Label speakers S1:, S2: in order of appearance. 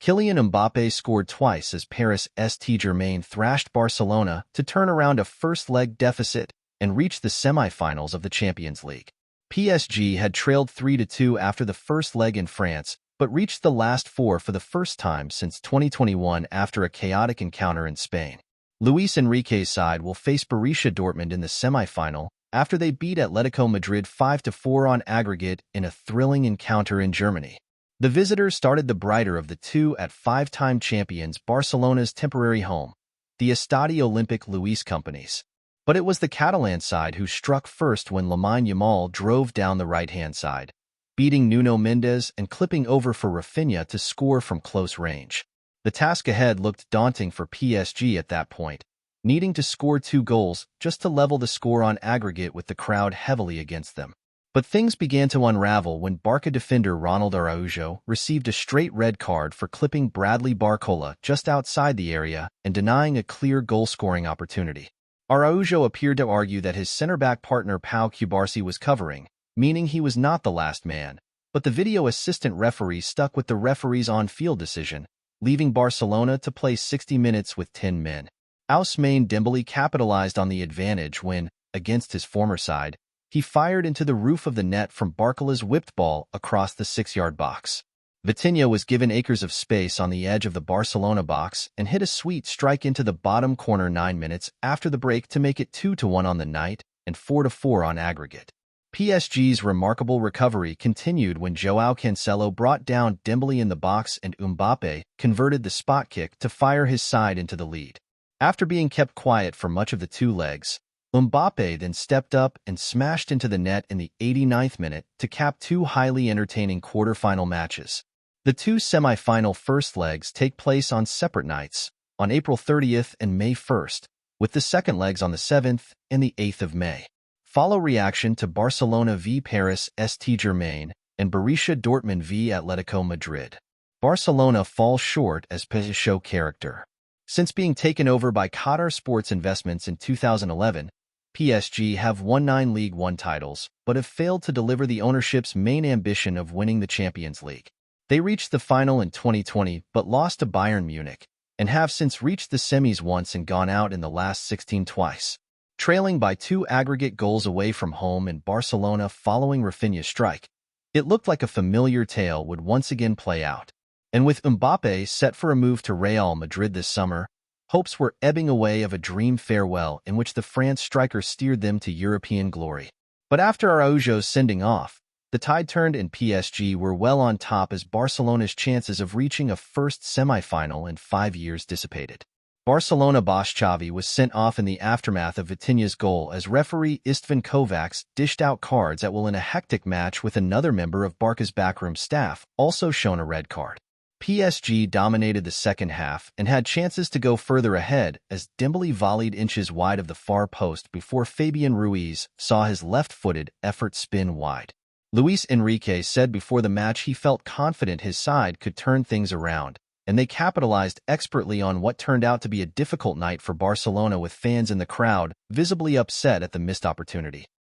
S1: Kylian Mbappe scored twice as Paris St-Germain thrashed Barcelona to turn around a first-leg deficit and reach the semi-finals of the Champions League. PSG had trailed 3-2 after the first leg in France, but reached the last four for the first time since 2021 after a chaotic encounter in Spain. Luis Enrique's side will face Borussia Dortmund in the semi-final after they beat Atletico Madrid 5-4 on aggregate in a thrilling encounter in Germany. The visitors started the brighter of the two at five-time champions Barcelona's temporary home, the Estadio Olímpic Luis Companys. But it was the Catalan side who struck first when Lamine Yamal drove down the right-hand side, beating Nuno Mendes and clipping over for Rafinha to score from close range. The task ahead looked daunting for PSG at that point, needing to score 2 goals just to level the score on aggregate with the crowd heavily against them. But things began to unravel when Barca defender Ronald Araujo received a straight red card for clipping Bradley Barcola just outside the area and denying a clear goal-scoring opportunity. Araujo appeared to argue that his center-back partner Pau Cubarsí was covering, meaning he was not the last man, but the video assistant referee stuck with the referee's on-field decision, leaving Barcelona to play 60 minutes with 10 men. Ousmane Dembélé capitalized on the advantage when, against his former side, he fired into the roof of the net from Barcola's whipped ball across the 6-yard box. Vitinha was given acres of space on the edge of the Barcelona box and hit a sweet strike into the bottom corner 9 minutes after the break to make it 2-1 on the night and 4-4 on aggregate. PSG's remarkable recovery continued when João Cancelo brought down Dembélé in the box and Mbappe converted the spot kick to fire his side into the lead. After being kept quiet for much of the 2 legs, Mbappe then stepped up and smashed into the net in the 89th minute to cap 2 highly entertaining quarter-final matches. The 2 semi-final first legs take place on separate nights, on April 30th and May 1st, with the second legs on the 7th and the 8th of May. Follow reaction to Barcelona v Paris St-Germain and Borussia Dortmund v Atletico Madrid. Barcelona falls short as PSG show character. Since being taken over by Qatar Sports Investments in 2011, PSG have won 9 League One titles, but have failed to deliver the ownership's main ambition of winning the Champions League. They reached the final in 2020 but lost to Bayern Munich, and have since reached the semis once and gone out in the last 16 twice. Trailing by 2 aggregate goals away from home in Barcelona following Rafinha's strike, it looked like a familiar tale would once again play out. And with Mbappe set for a move to Real Madrid this summer, hopes were ebbing away of a dream farewell in which the France striker steered them to European glory. But after Araujo's sending off, the tide turned and PSG were well on top as Barcelona's chances of reaching a first semi-final in 5 years dissipated. Barcelona boss Xavi was sent off in the aftermath of Vitinha's goal as referee Istvan Kovacs dished out cards at will in a hectic match with another member of Barca's backroom staff, also shown a red card. PSG dominated the second half and had chances to go further ahead as Dembélé volleyed inches wide of the far post before Fabian Ruiz saw his left-footed effort spin wide. Luis Enrique said before the match he felt confident his side could turn things around, and they capitalized expertly on what turned out to be a difficult night for Barcelona with fans in the crowd visibly upset at the missed opportunity.